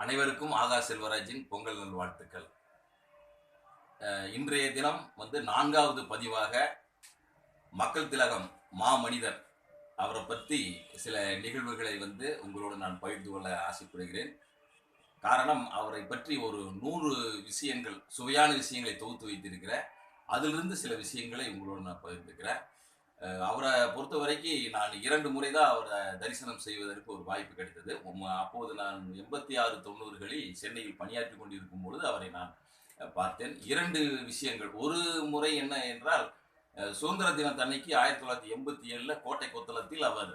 அனைவருக்கும் ஆகா செல்வராஜின் பொங்கல் நல்வாழ்த்துக்கள். இன்றைய தினம் நான்காவது பதிவாக மக்கள் திலகம் மாமனிதர் அவரை பற்றி சில நிகழ்வுகளை உங்களோடு நான் பகிர்ந்து கொள்ள ஆசைப்படுகிறேன். காரணம், அவரை பற்றி ஒரு 100 விஷயங்கள், சுவையான விஷயங்களை தொகுத்து வைத்திருக்கிறேன். அதிலிருந்து சில விஷயங்களை உங்களோடு நான் பகிர்ந்துக்கிறேன். அவரை பொறுத்த வரைக்கும் நான் 2 முறை தான் அவரை தரிசனம் செய்வதற்கு ஒரு வாய்ப்பு கிடைத்தது. அப்போது நான் 86, 90களில் சென்னையில் பணியாற்றி கொண்டிருக்கும் பொழுது அவரை நான் பார்த்தேன். 2 விஷயங்கள். ஒரு முறை என்ன என்றால், சுதந்திர தினத்தன்னைக்கு 1987 கோட்டை கொத்தளத்தில் அவர்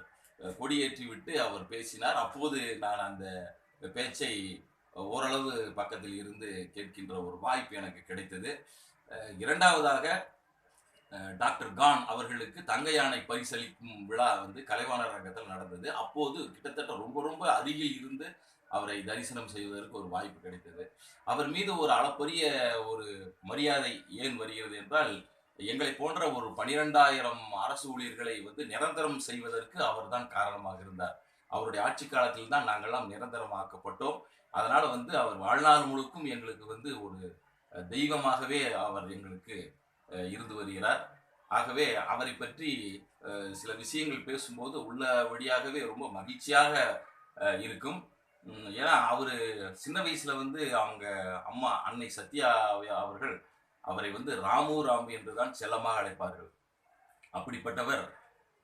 கொடியேற்றி விட்டு அவர் பேசினார். அப்போது நான் அந்த பேச்சை ஓரளவு பக்கத்தில் இருந்து கேட்கின்ற ஒரு வாய்ப்பு எனக்கு கிடைத்தது. இரண்டாவதாக டாக்டர் கான் அவர்களுக்கு தங்க யானை பரிசளிக்கும் விழா கலைவாணர் அரங்கத்தில் நடந்தது. அப்போது கிட்டத்தட்ட ரொம்ப ரொம்ப அருகில் இருந்து அவரை தரிசனம் செய்வதற்கு ஒரு வாய்ப்பு கிடைத்தது. அவர் மீது ஒரு அளப்பரிய ஒரு மரியாதை ஏன் வருகிறது என்றால், எங்களை போன்ற ஒரு 12,000 அரசு ஊழியர்களை நிரந்தரம் செய்வதற்கு அவர் தான் காரணமாக இருந்தார். அவருடைய ஆட்சி காலத்தில் தான் நாங்கள்லாம் நிரந்தரமாக்கப்பட்டோம். அதனால அவர் வாழ்நாள் முழுக்கும் எங்களுக்கு ஒரு தெய்வமாகவே அவர் எங்களுக்கு இருந்து வருகிறார். ஆகவே அவரை பற்றி சில விஷயங்கள் பேசும்போது உள்ள வழியாகவே ரொம்ப மகிழ்ச்சியாக இருக்கும். ஏன்னா அவரு சின்ன வயசுல அவங்க அம்மா அன்னை சத்யா அவர்கள் அவரை ராமு என்றுதான் செல்லமாக அழைப்பார்கள். அப்படிப்பட்டவர்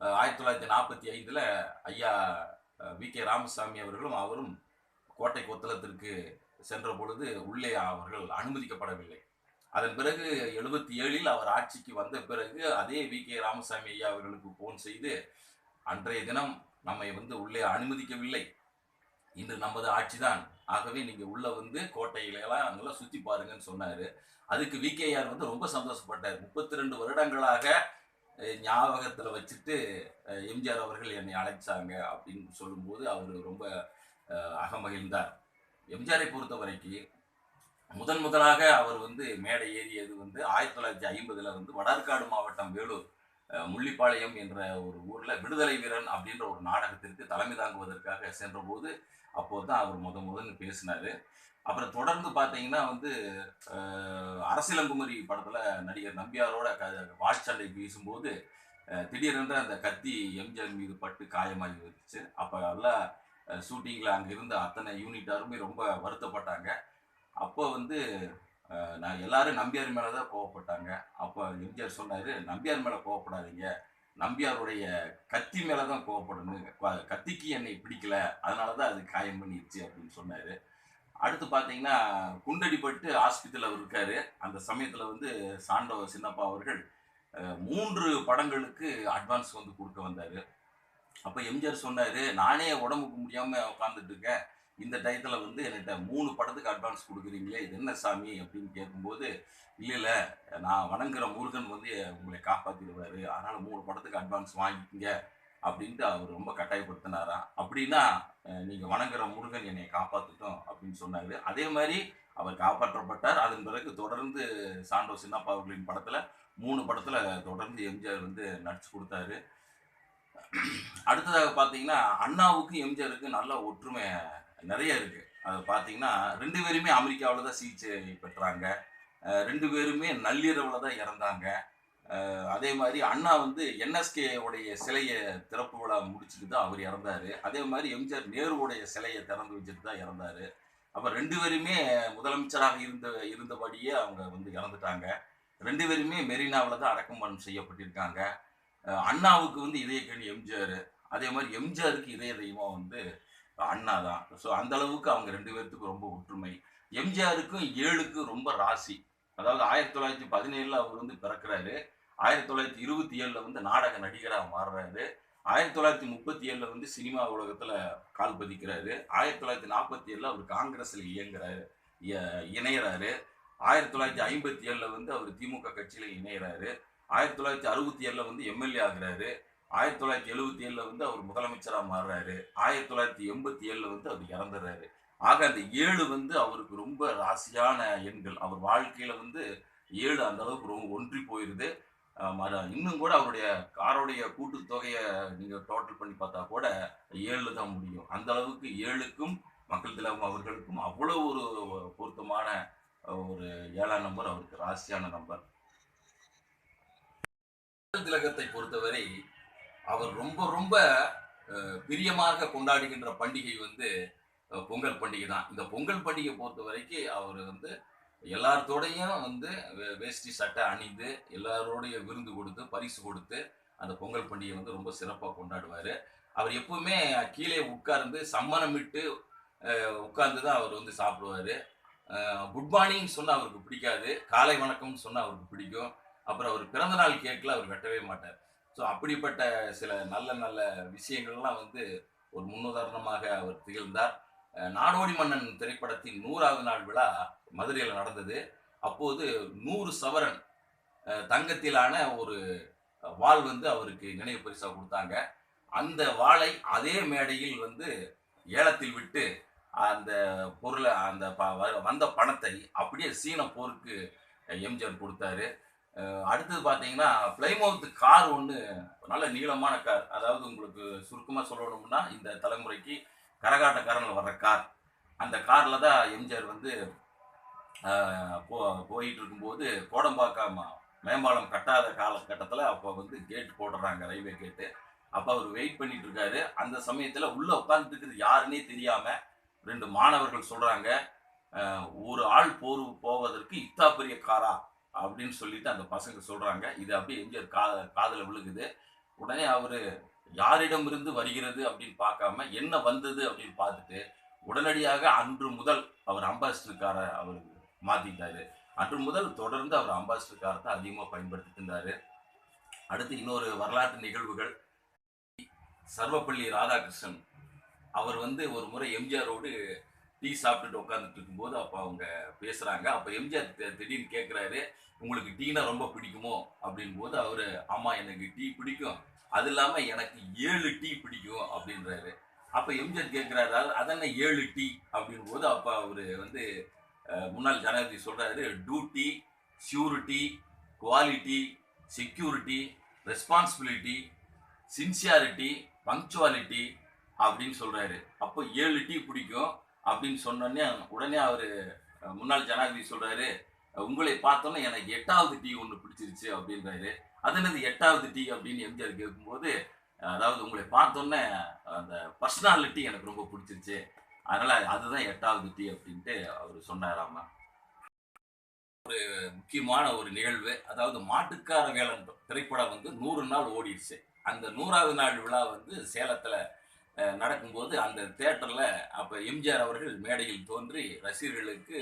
1945 ஐயா வி.கே. ராமசாமி அவரும் கோட்டை கொத்தளத்திற்கு சென்ற பொழுது உள்ளே அவர்கள் அனுமதிக்கப்படவில்லை. அதன் பிறகு 77 அவர் ஆட்சிக்கு வந்த பிறகு அதே வி.கே. ராமசாமி ஐயா அவர்களுக்கு போன் செய்து, அன்றைய தினம் நம்மை உள்ளே அனுமதிக்கவில்லை, இன்று நமது ஆட்சிதான், ஆகவே நீங்க உள்ள கோட்டையிலாம் அங்கெல்லாம் சுத்தி பாருங்கன்னு சொன்னாரு. அதுக்கு வி.கே.ஆர் ரொம்ப சந்தோஷப்பட்டார். 32 வருடங்களாக ஞாபகத்துல வச்சுட்டு எம்ஜிஆர் அவர்கள் என்னை அழைச்சாங்க அப்படின்னு சொல்லும்போது அவர் ரொம்ப அகமகிழ்ந்தார். எம்ஜிஆரை பொறுத்த வரைக்கும் முதலாக அவர் மேடை ஏறியது 1950 வடார்காடு மாவட்டம் வேலூர் முள்ளிப்பாளையம் என்ற ஒரு ஊர்ல விடுதலை வீரன் அப்படின்ற ஒரு நாடகத்திற்கு தலைமை தாங்குவதற்காக சென்ற போது அப்போதான் அவர் முதல்னு பேசினாரு. அப்புறம் தொடர்ந்து பார்த்தீங்கன்னா அரசியலங்குமரி படத்துல நடிகர் நம்பியாரோட வாட்சண்டை பேசும்போது திடீரென்று அந்த கத்தி எம்ஜிஆர் மீது பட்டு காயமாகி வந்துச்சு. அப்ப எல்லாம் ஷூட்டிங்ல அங்க இருந்த அத்தனை யூனிட்டாருமே ரொம்ப வருத்தப்பட்டாங்க. அப்போ நான் எல்லாரும் நம்பியார் மேலதான் கோவப்பட்டாங்க. அப்போ எம்ஜிஆர் சொன்னாரு, நம்பியார் மேல கோவப்படாதீங்க, நம்பியாருடைய கத்தி மேலதான் கோவப்படணும், கத்திக்கு என்னை பிடிக்கல, அதனாலதான் அது காயம் பண்ணிடுச்சு அப்படின்னு சொன்னாரு. அடுத்து பாத்தீங்கன்னா குண்டடிப்பட்டு ஆஸ்பத்திரியில் அவர் இருக்காரு. அந்த சமயத்துல சாண்டோ சின்னப்பா அவர்கள் 3 படங்களுக்கு அட்வான்ஸ் கொடுக்க வந்தாரு. அப்ப எம்ஜிஆர் சொன்னாரு, நானே உடம்புக்கு முடியாம உட்கார்ந்துட்டு இருக்கேன், இந்த டயத்துல என்கிட்ட 3 படத்துக்கு அட்வான்ஸ் கொடுக்குறீங்களே, இது என்ன சாமி அப்படின்னு கேட்கும்போது, இல்ல நான் வணங்குற முருகன் உங்களை காப்பாத்திடுவாரு, அதனால 3 படத்துக்கு அட்வான்ஸ் வாங்கிக்கங்க அப்படின்ட்டு அவர் ரொம்ப கட்டாயப்படுத்தினாராம். அப்படின்னா நீங்க வணங்குற முருகன் என்னை காப்பாத்துட்டோம் அப்படின்னு சொன்னாரு. அதே மாதிரி அவர் காப்பாற்றப்பட்டார். அதன் பிறகு தொடர்ந்து சாண்டோ சின்னப்பா அவர்களின் படத்துல 3 படத்துல தொடர்ந்து எம்ஜிஆர் நடிச்சு கொடுத்தாரு. அடுத்ததாக பார்த்தீங்கன்னா அண்ணாவுக்கும் எம்ஜிஆருக்கும் நல்ல ஒற்றுமை நிறைய இருக்கு. அது பார்த்தீங்கன்னா 2 பேருமே அமெரிக்காவில் தான் சிகிச்சை பெற்றாங்க. 2 பேருமே நள்ளிரவில் தான் இறந்தாங்க. அதே மாதிரி அண்ணா என்எஸ்கே உடைய சிலையை திறப்பு விழா முடிச்சுட்டு தான் அவர் இறந்தாரு. அதே மாதிரி எம்ஜிஆர் நேருவுடைய சிலையை திறந்து வச்சுட்டு தான் இறந்தாரு. அப்போ 2 பேருமே முதலமைச்சராக இருந்தபடியே அவங்க இறந்துட்டாங்க. 2 பேருமே மெரினாவில் தான் அடக்கம் செய்யப்பட்டிருக்காங்க. அண்ணாவுக்கு இதயக்கணி எம்ஜிஆர், அதே மாதிரி எம்ஜிஆருக்கு இதய தெய்வம் அண்ணா தான். ஸோ அந்த அளவுக்கு அவங்க 2 பேர்த்துக்கும் ரொம்ப ஒற்றுமை. எம்ஜிஆருக்கும் 7க்கும் ரொம்ப ராசி. அதாவது 1917 அவர் பிறக்கிறாரு. 1927 நாடக நடிகராக மாறுறாரு. 1937 சினிமா உலகத்துல கால் பதிக்கிறாரு. 1947 அவர் காங்கிரஸ்ல இணையறாரு. 1957 அவர் திமுக கட்சியில இணையறாரு. 1967 எம்எல்ஏ ஆகுறாரு. 1977 அவர் முதலமைச்சராக மாறுறாரு. 1987 அவர் இறந்துறாரு. ஆக அந்த 7 அவருக்கு ரொம்ப ராசியான எண்கள். அவர் வாழ்க்கையில 7 அந்த அளவுக்கு ரொம்ப ஒன்றி போயிருது. இன்னும் கூட அவருடைய காரோடைய கூட்டு தொகையை நீங்க டோட்டல் பண்ணி பார்த்தா கூட 7 தான் முடியும். அந்த அளவுக்கு 7க்கும் மக்கள் திலகம் அவர்களுக்கும் அவ்வளோ ஒரு பொருத்தமான ஒரு 7ஆம் நம்பர் அவருக்கு ராசியான நம்பர். மக்கள் திலகத்தை பொறுத்தவரை அவர் ரொம்ப ரொம்ப பிரியமாக கொண்டாடுகின்ற பண்டிகை வந்து பொங்கல் பண்டிகை தான். இந்த பொங்கல் பண்டிகை பொறுத்த வரைக்கும் அவர் வந்து எல்லாத்தோடையும் வந்து வேஷ்டி சட்டை அணிந்து எல்லாரோடைய விருந்து கொடுத்து பரிசு கொடுத்து அந்த பொங்கல் பண்டிகை வந்து ரொம்ப சிறப்பாக கொண்டாடுவார். அவர் எப்பவுமே கீழே உட்கார்ந்து சம்மணமிட்டு உட்கார்ந்து தான் அவர் வந்து சாப்பிடுவார். குட் மார்னிங் சொன்னால் அவருக்கு பிடிக்காது, காலை வணக்கம்னு சொன்னால் அவருக்கு பிடிக்கும். அப்புறம் அவர் பிறந்தநாள் கேக்கில் அவர் வெட்டவே மாட்டார். ஸோ அப்படிப்பட்ட சில நல்ல நல்ல விஷயங்கள்லாம் வந்து ஒரு முன்னுதாரணமாக அவர் திகழ்ந்தார். நாடோடி மன்னன் திரைப்படத்தின் 100வது நாள் விழா மதுரையில் நடந்தது. அப்போது 100 சவரன் தங்கத்திலான ஒரு வாள் வந்து அவருக்கு நினைவு பரிசாக கொடுத்தாங்க. அந்த வாளை அதே மேடையில் வந்து ஏலத்தில் விட்டு அந்த பொருளை அந்த வந்த பணத்தை அப்படியே சீன போருக்கு எம்ஜிஆர் கொடுத்தாரு. அடுத்தது பார்த்தீங்கன்னா பிளைமவுத் கார் ஒன்று, நல்ல நீளமான கார். அதாவது உங்களுக்கு சுருக்கமாக சொல்லணும்னா இந்த தலைமுறைக்கு கரகாட்டக்காரனில் வர்ற கார். அந்த காரில் தான் எம்ஜிஆர் வந்து போயிட்டு இருக்கும்போது கோடம்பாக்கம் மேம்பாலம் கட்டாத காலகட்டத்தில் அப்போ வந்து கேட் போடுறாங்க, ரயில்வே கேட்டு. அப்போ அவர் வெயிட் பண்ணிட்டு இருக்காரு. அந்த சமயத்தில் உள்ளே உட்காந்துருக்கிறது யாருன்னே தெரியாமல் 2 மாணவர்கள் சொல்கிறாங்க, ஒரு ஆள் போவதற்கு இத்தா பெரிய காரா அப்படின்னு சொல்லிட்டு அந்த பசங்க சொல்கிறாங்க. இது அப்படியே எம்ஜிஆர் காதில் விழுகுது. உடனே அவர் யாரிடமிருந்து வருகிறது அப்படின்னு பார்க்காம என்ன வந்தது அப்படின்னு பார்த்துட்டு உடனடியாக அன்று முதல் அவர் அம்பாசிடர் காரை அவர் மாற்றிட்டாரு. அன்று முதல் தொடர்ந்து அவர் அம்பாசிடர் காரை தான் அதிகமாக பயன்படுத்திட்டு இருந்தார். அடுத்து இன்னொரு வரலாற்று நிகழ்வுகள். சர்வப்பள்ளி ராதாகிருஷ்ணன் அவர் வந்து ஒரு முறை எம்ஜிஆரோடு டீ சாப்பிட்டுட்டு உட்காந்துட்டு இருக்கும்போது அப்போ அவங்க பேசுகிறாங்க. அப்போ எம்ஜிஆர் திடீர்னு கேட்குறாரு, உங்களுக்கு டீனா ரொம்ப பிடிக்குமோ அப்படின் போது அவர், ஆமாம் எனக்கு டீ பிடிக்கும், அது இல்லாமல் எனக்கு 7 டீ பிடிக்கும் அப்படின்றாரு. அப்போ எம்ஜிஆர் கேட்குறாரு, அதென்ன 7 டீ அப்படின் போது அப்போ அவர் வந்து முன்னாள் ஜனாதிபதி சொல்கிறாரு, duty, surety, quality, security, responsibility, sincerity, punctuality அப்படின்னு சொல்கிறாரு. அப்போ 7 டீ பிடிக்கும் அப்படின்னு சொன்னோடனே உடனே அவர் முன்னாள் ஜனாதிபதி சொல்கிறாரு, உங்களை பார்த்தோன்னே எனக்கு 8வது டீ ஒன்று பிடிச்சிருச்சு அப்படின்றாரு. அது என்னது 8வது டீ அப்படின்னு எம்ஜிஆர் கேட்கும்போது, அதாவது உங்களை பார்த்தோன்னே அந்த பர்சனாலிட்டி எனக்கு ரொம்ப பிடிச்சிருச்சு, அதனால் அதுதான் 8வது டீ அப்படின்ட்டு அவர் சொன்னாராமா. ஒரு முக்கியமான ஒரு நிகழ்வு, அதாவது மாட்டுக்கார வேலன் திரைப்படம் வந்து 100 நாள் ஓடிடுச்சு. அந்த 100வது நாள் விழா வந்து சேலத்தில் நடக்கும்போது அந்த தேட்டரில் அப்போ எம்ஜிஆர் அவர்கள் மேடையில் தோன்றி ரசிகர்களுக்கு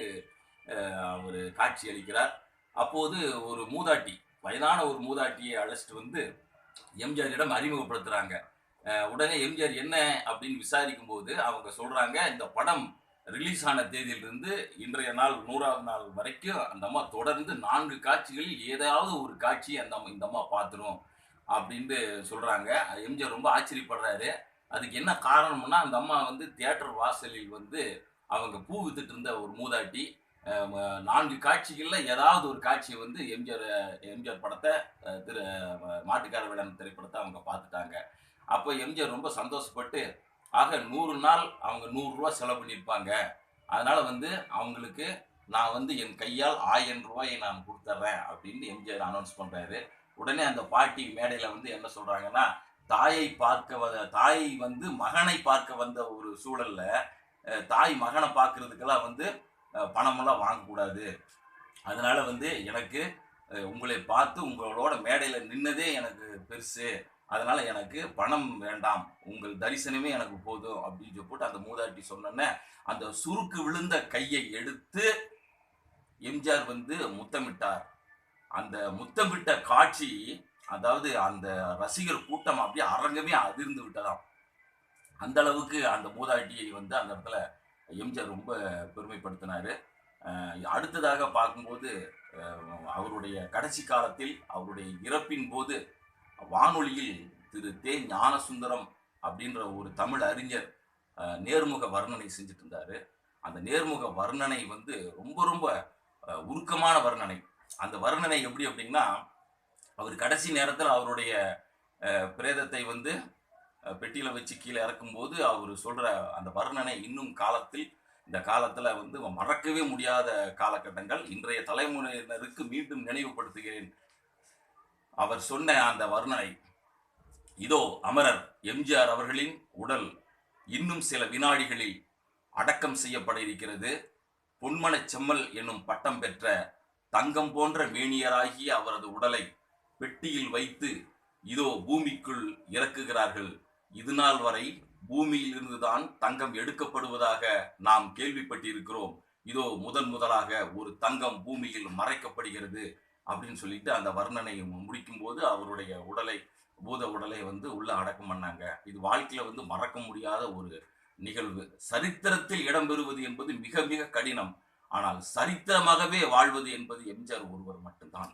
அவர் காட்சி அளிக்கிறார். அப்போது ஒரு மூதாட்டி, வயதான ஒரு மூதாட்டியை அழைச்சிட்டு வந்து எம்ஜிஆரிடம் அறிமுகப்படுத்துகிறாங்க. உடனே எம்ஜிஆர் என்ன அப்படின்னு விசாரிக்கும் போது அவங்க சொல்கிறாங்க, இந்த படம் ரிலீஸ் ஆன தேதியிலிருந்து இன்றைய நாள் 100வது நாள் வரைக்கும் அந்த அம்மா தொடர்ந்து 4 காட்சிகளில் ஏதாவது ஒரு காட்சி இந்த அம்மா பார்த்துரும் அப்படின்ட்டு சொல்கிறாங்க. எம்ஜிஆர் ரொம்ப ஆச்சரியப்படுறாரு. அதுக்கு என்ன காரணம்னா, அந்த அம்மா வந்து தியேட்டர் வாசலில் வந்து அவங்க பூ வித்துட்டு இருந்த ஒரு மூதாட்டி. 4 காட்சிகளில் ஏதாவது ஒரு காட்சியை வந்து எம்ஜிஆர் படத்தை மாட்டுக்கார வேலன் திரைப்படத்தை அவங்க பார்த்துட்டாங்க. அப்போ எம்ஜிஆர் ரொம்ப சந்தோஷப்பட்டு, ஆக 100 நாள் அவங்க 100 ரூபா செலவு பண்ணியிருப்பாங்க, அதனால் வந்து அவங்களுக்கு நான் வந்து என் கையால் 1000 ரூபாயை நான் கொடுத்துட்றேன் அப்படின்னு எம்ஜிஆர் அனௌன்ஸ் பண்ணுறாரு. உடனே அந்த பாட்டி மேடையில் வந்து என்ன சொல்கிறாங்கன்னா, தாயை வந்து மகனை பார்க்க வந்த ஒரு சூழல்ல தாய் மகனை பார்க்கறதுக்கெல்லாம் வந்து பணமெல்லாம் வாங்கக்கூடாது, அதனால வந்து எனக்கு உங்களை பார்த்து உங்களோட மேடையில் நின்னதே எனக்கு பெருசு, அதனால எனக்கு பணம் வேண்டாம், உங்கள் தரிசனமே எனக்கு போதும் அப்படின்னு போட்டு அந்த மூதாட்டி சொன்னோன்னே அந்த சுருக்கு விழுந்த கையை எடுத்து எம்ஜிஆர் வந்து முத்தமிட்டார். அந்த முத்தமிட்ட காட்சி, அதாவது அந்த ரசிகர் கூட்டம் அப்படியே அரங்கமே அதிர்ந்து விட்டதாம். அந்த அளவுக்கு அந்த மூதாட்டியை வந்து அந்த இடத்துல எம்ஜிஆர் ரொம்ப பெருமைப்படுத்தினார். அடுத்ததாக பார்க்கும்போது அவருடைய கடைசி காலத்தில் அவருடைய இறப்பின் போது வானொலியில் திரு தே ஞானசுந்தரம் அப்படின்ற ஒரு தமிழ் அறிஞர் நேர்முக வர்ணனை செஞ்சுட்டு இருந்தார். அந்த நேர்முக வர்ணனை வந்து ரொம்ப ரொம்ப உருக்கமான வர்ணனை. அந்த வர்ணனை எப்படி அப்படின்னா, அவர் கடைசி நேரத்தில் அவருடைய பிரேதத்தை வந்து பெட்டியில வச்சு கீழே இறக்கும்போது அவர் சொல்ற அந்த வர்ணனை இன்னும் இந்த காலத்துல வந்து மறக்கவே முடியாத காலகட்டங்கள். இன்றைய தலைமுறையினருக்கு மீண்டும் நினைவுபடுத்துகிறேன். அவர் சொன்ன அந்த வர்ணனை, இதோ அமரர் எம்ஜிஆர் அவர்களின் உடல் இன்னும் சில வினாடிகளில் அடக்கம் செய்யப்பட இருக்கிறது. பொன்மனச் செம்மல் என்னும் பட்டம் பெற்ற தங்கம் போன்ற மேனியராகிய அவரது உடலை பெட்டியில் வைத்து இதோ பூமிக்குள் இறக்குகிறார்கள். இதுநாள் வரை பூமியில் இருந்துதான் தங்கம் எடுக்கப்படுவதாக நாம் கேள்விப்பட்டிருக்கிறோம். இதோ முதலாக ஒரு தங்கம் பூமியில் மறைக்கப்படுகிறது அப்படின்னு சொல்லிட்டு அந்த வர்ணனையை முடிக்கும் போது அவருடைய பூத உடலை வந்து உள்ள அடக்கம் பண்ணாங்க. இது வாழ்க்கையில வந்து மறக்க முடியாத ஒரு நிகழ்வு. சரித்திரத்தில் இடம்பெறுவது என்பது மிக மிக கடினம். ஆனால் சரித்திரமாகவே வாழ்வது என்பது எம்ஜிஆர் ஒருவர் மட்டும்தான்.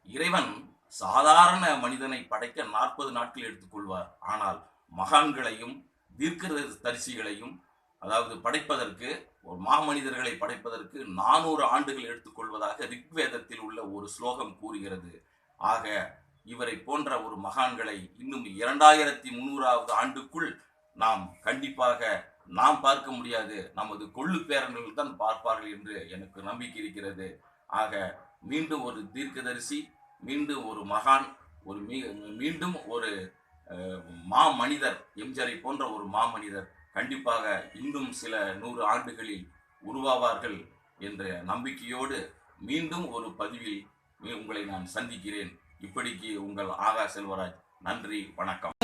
இறைவன் சாதாரண மனிதனை படைக்க 40 நாட்கள் எடுத்துக்கொள்வார். ஆனால் மகான்களையும் தீர்க்கதரிசிகளையும் அதாவது படைப்பதற்கு, ஒரு மாமனிதர்களை படைப்பதற்கு 400 ஆண்டுகள் எடுத்துக்கொள்வதாக ரிக்வேதத்தில் உள்ள ஒரு ஸ்லோகம் கூறுகிறது. ஆக இவரை போன்ற ஒரு மகான்களை இன்னும் 2300வது ஆண்டுக்குள் நாம் கண்டிப்பாக பார்க்க முடியாது. நமது கொள்ளு பேரன்கள் தான் பார்ப்பார்கள் என்று எனக்கு நம்பிக்கை இருக்கிறது. ஆக மீண்டும் ஒரு தீர்க்கதரிசி, மீண்டும் ஒரு மகான், மீண்டும் ஒரு மாமனிதர், எம்ஜிஆரை போன்ற ஒரு மாமனிதர் கண்டிப்பாக இன்னும் சில 100 ஆண்டுகளில் உருவாவார்கள் என்ற நம்பிக்கையோடு மீண்டும் ஒரு பதிவில் உங்களை நான் சந்திக்கிறேன். இப்படிக்கு உங்கள் ஆகா செல்வராஜ். நன்றி, வணக்கம்.